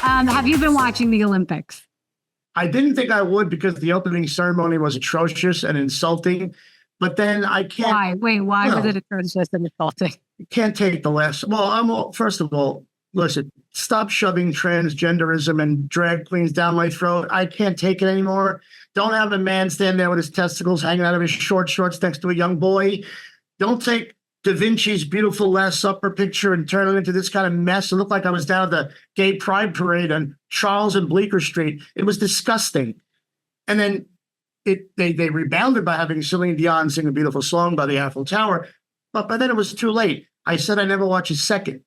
Have you been watching the Olympics? I didn't think I would because the opening ceremony was atrocious and insulting. But then I can't. Why? Wait, why was it atrocious and insulting? Can't take the last. Well, first of all, listen, stop shoving transgenderism and drag queens down my throat. I can't take it anymore. Don't have a man stand there with his testicles hanging out of his short shorts next to a young boy. Don't take Da Vinci's beautiful Last Supper picture and turn it into this kind of mess. It looked like I was down at the gay pride parade on Charles and Bleecker Street. It was disgusting. And then they rebounded by having Celine Dion sing a beautiful song by the Eiffel Tower. But by then it was too late. I said I never watch a second.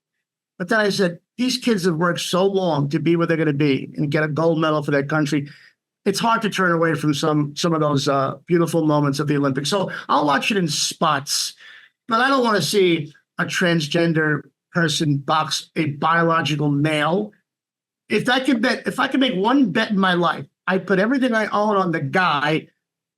But then I said, these kids have worked so long to be where they're going to be and get a gold medal for their country. It's hard to turn away from some of those beautiful moments of the Olympics. So I'll watch it in spots. But I don't want to see a transgender person box a biological male. If I could make one bet in my life, I put everything I own on the guy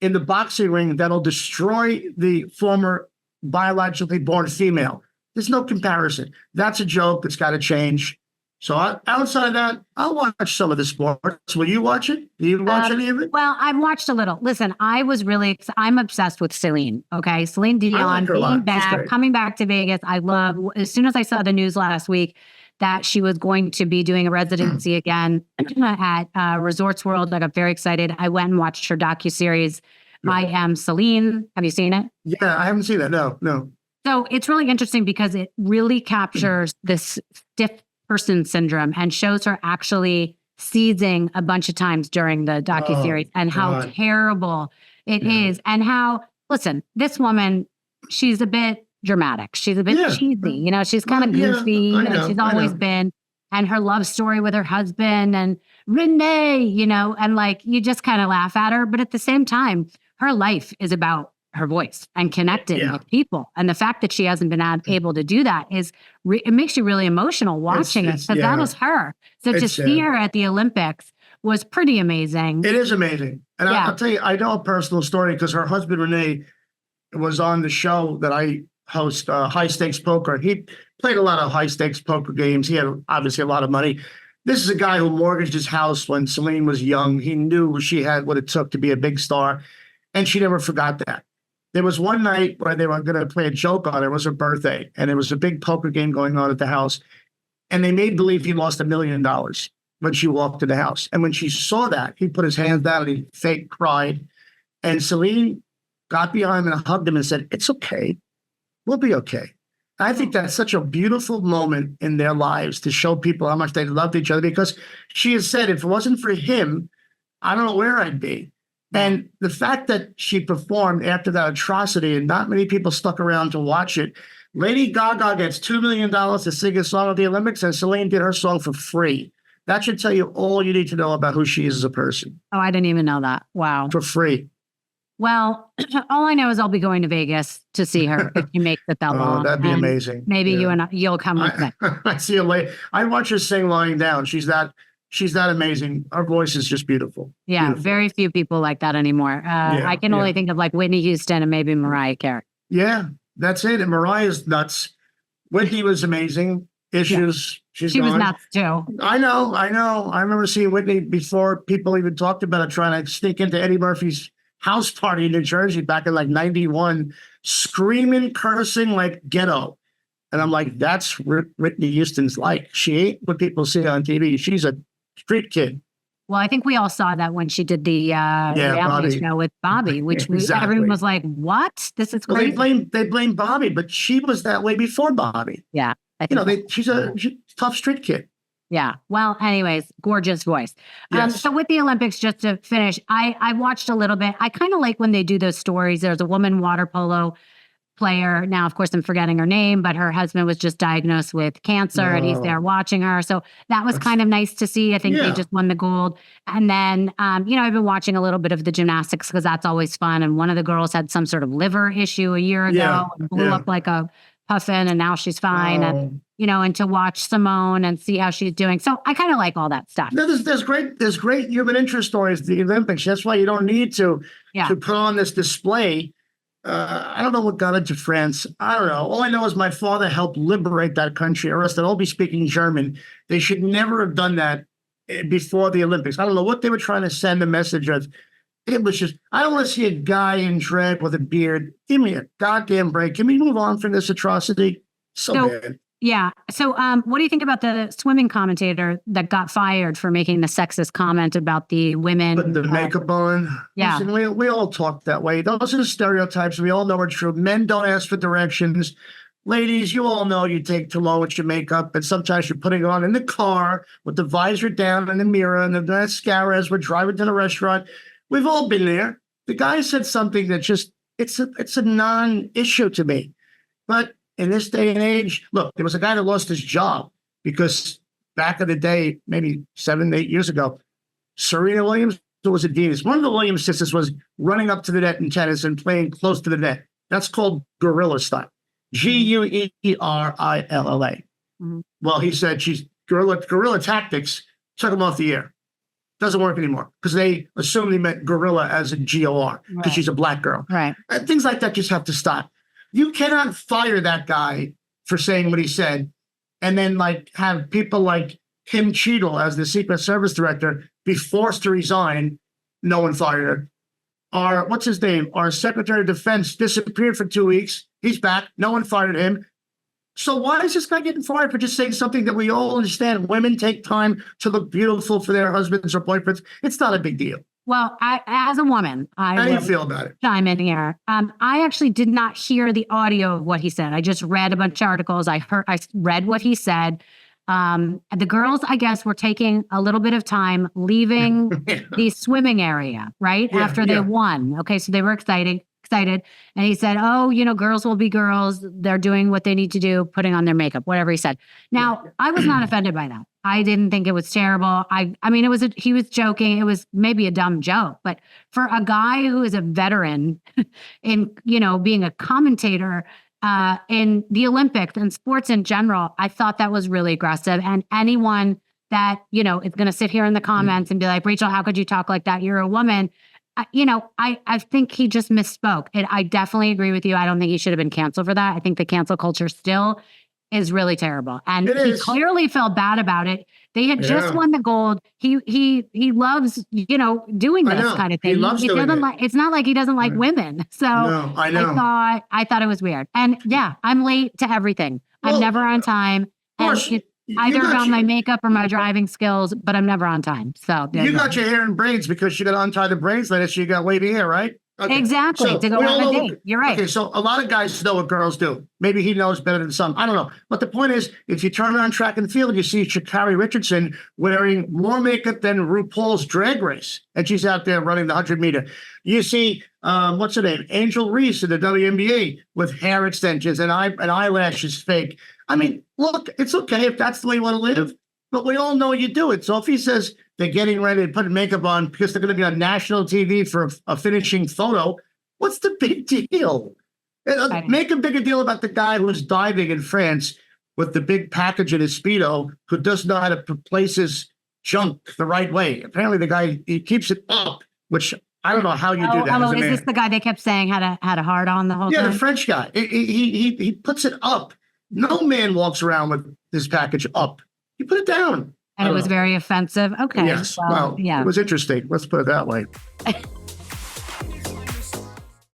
in the boxing ring that'll destroy the former biologically born female. There's no comparison. That's a joke that's got to change. So outside of that, I'll watch some of the sports. Will you watch it? Do you watch any of it? Well, I've watched a little. Listen, I'm obsessed with Celine. Okay. Celine Dion being back, coming back to Vegas. I love, as soon as I saw the news last week that she was going to be doing a residency again at Resorts World, I got very excited. I went and watched her docuseries, I Am Celine. Have you seen it? Yeah, I haven't seen that. No. So it's really interesting because it really captures this stiff person syndrome and shows her actually seizing a bunch of times during the docuseries and how terrible it is. And how, listen, this woman, she's a bit dramatic. She's a bit cheesy. You know, she's kind of goofy and she's always been. And her love story with her husband and Renee, you know, and like you just kind of laugh at her. But at the same time, her life is about her voice and connecting with people. And the fact that she hasn't been able to do that it makes you really emotional watching it, because that was her. So to see her at the Olympics was pretty amazing. It is amazing. And I'll tell you, I know a personal story because her husband, Renee, was on the show that I host, High Stakes Poker. He played a lot of high stakes poker games. He had obviously a lot of money. This is a guy who mortgaged his house when Celine was young. He knew she had what it took to be a big star, and she never forgot that. There was one night where they were going to play a joke on her. It was her birthday, and there was a big poker game going on at the house. And they made believe he lost $1 million when she walked to the house. And when she saw that, he put his hands down and he fake cried. And Celine got behind him and hugged him and said, "It's okay. We'll be okay." I think that's such a beautiful moment in their lives to show people how much they loved each other, because she has said, if it wasn't for him, I don't know where I'd be. And the fact that she performed after that atrocity and not many people stuck around to watch it. Lady Gaga gets $2 million to sing a song at the Olympics, and Celine did her song for free. That should tell you all you need to know about who she is as a person. Oh, I didn't even know that. Wow. For free. Well, all I know is I'll be going to Vegas to see her if you make that long. Oh, that'd be amazing. Maybe you'll come with me. I see you later. I watch her sing lying down. She's that amazing. Her voice is just beautiful. Yeah, beautiful. Very few people like that anymore. I can only think of like Whitney Houston and maybe Mariah Carey. Yeah, that's it. And Mariah's nuts. Whitney was amazing. Issues. Yeah. She was nuts too. I know. I remember seeing Whitney before people even talked about it, trying to sneak into Eddie Murphy's house party in New Jersey back in like 91, screaming, cursing like ghetto. And I'm like, that's Whitney Houston's like. She ain't what people see on TV. She's a street kid. Well, I think we all saw that when she did the reality show with Bobby, which everyone was like, what? This is crazy. Well, they blame Bobby, but she was that way before Bobby. Yeah. She's a tough street kid. Yeah. Well, anyways, gorgeous voice. Yes. So with the Olympics, just to finish, I watched a little bit. I kind of like when they do those stories. There's a woman water polo player. Now, of course, I'm forgetting her name, but her husband was just diagnosed with cancer and he's there watching her. So that was kind of nice to see. I think they just won the gold. And then, I've been watching a little bit of the gymnastics because that's always fun. And one of the girls had some sort of liver issue a year ago and blew up like a puffin, and now she's fine. And, and to watch Simone and see how she's doing. So I kind of like all that stuff. No, there's great human interest stories at the Olympics. That's why you don't need to put on this display. I don't know what got into France. I don't know. All I know is my father helped liberate that country, or else they'd all be speaking German. They should never have done that before the Olympics. I don't know what they were trying to send a message of. It was just, I don't want to see a guy in drag with a beard. Give me a goddamn break. Can we move on from this atrocity? So bad. Yeah. So what do you think about the swimming commentator that got fired for making the sexist comment about the women? Putting the makeup on. Yeah. Listen, we all talk that way. Those are the stereotypes. We all know are true. Men don't ask for directions. Ladies, you all know you take too long with your makeup, and sometimes you're putting it on in the car with the visor down and the mirror and the mascara as we're driving to the restaurant. We've all been there. The guy said something that just, it's a non-issue to me. But in this day and age, look, there was a guy that lost his job because back in the day, maybe 7, 8 years ago, Serena Williams was a Venus. One of the Williams sisters was running up to the net in tennis and playing close to the net. That's called guerrilla style. Guerilla. Mm-hmm. Well, he said she's guerrilla tactics took him off the air. Doesn't work anymore because they assumed he meant gorilla as a GOR because she's a black girl. Right. And things like that just have to stop. You cannot fire that guy for saying what he said and then like have people like Kim Cheadle as the Secret Service director be forced to resign. No one fired her. What's his name? Our Secretary of Defense disappeared for 2 weeks. He's back. No one fired him. So why is this guy getting fired for just saying something that we all understand? Women take time to look beautiful for their husbands or boyfriends. It's not a big deal. Well, as a woman, how do you feel about it? Chime in here. I actually did not hear the audio of what he said. I just read a bunch of articles. I read what he said. The girls, I guess, were taking a little bit of time leaving the swimming area, right? After they won. Okay, so they were excited. And he said, oh, girls will be girls. They're doing what they need to do, putting on their makeup, whatever he said. Now, I was not offended by that. I didn't think it was terrible. I mean, he was joking. It was maybe a dumb joke, but for a guy who is a veteran in, being a commentator in the Olympics and sports in general, I thought that was really aggressive. And anyone that, is going to sit here in the comments and be like, Rachel, how could you talk like that? You're a woman. I think he just misspoke. And I definitely agree with you. I don't think he should have been canceled for that. I think the cancel culture still is really terrible. And he clearly felt bad about it. They had just won the gold. He loves, doing this kind of thing. He loves doing it. It's not like he doesn't like women. So no, I know. I thought it was weird. And yeah, I'm late to everything. I'm never on time. Either about my makeup or my driving skills, but I'm never on time. So you got your hair in braids because you got to untie the braids later, so you got wavy hair, right? Okay. Exactly. So to go on a date. You're right. Okay, so a lot of guys know what girls do. Maybe he knows better than some. I don't know. But the point is, if you turn on track and field, you see Sha'Carri Richardson wearing more makeup than RuPaul's Drag Race, and she's out there running the 100-meter. You see, what's her name? Angel Reese in the WNBA with hair extensions and eyelashes fake. I mean, look, it's okay if that's the way you want to live, but we all know you do it. So if he says they're getting ready to put makeup on because they're going to be on national TV for a finishing photo, what's the big deal? Make a bigger deal about the guy who's diving in France with the big package in his Speedo who doesn't know how to place his junk the right way. Apparently the guy, he keeps it up, which I don't know how you do that. Is this the guy they kept saying had a hard on the whole time? Yeah, the French guy. He puts it up. No man walks around with his package up. You put it down. And it was very offensive. Okay. Yes. Well, yeah. It was interesting. Let's put it that way.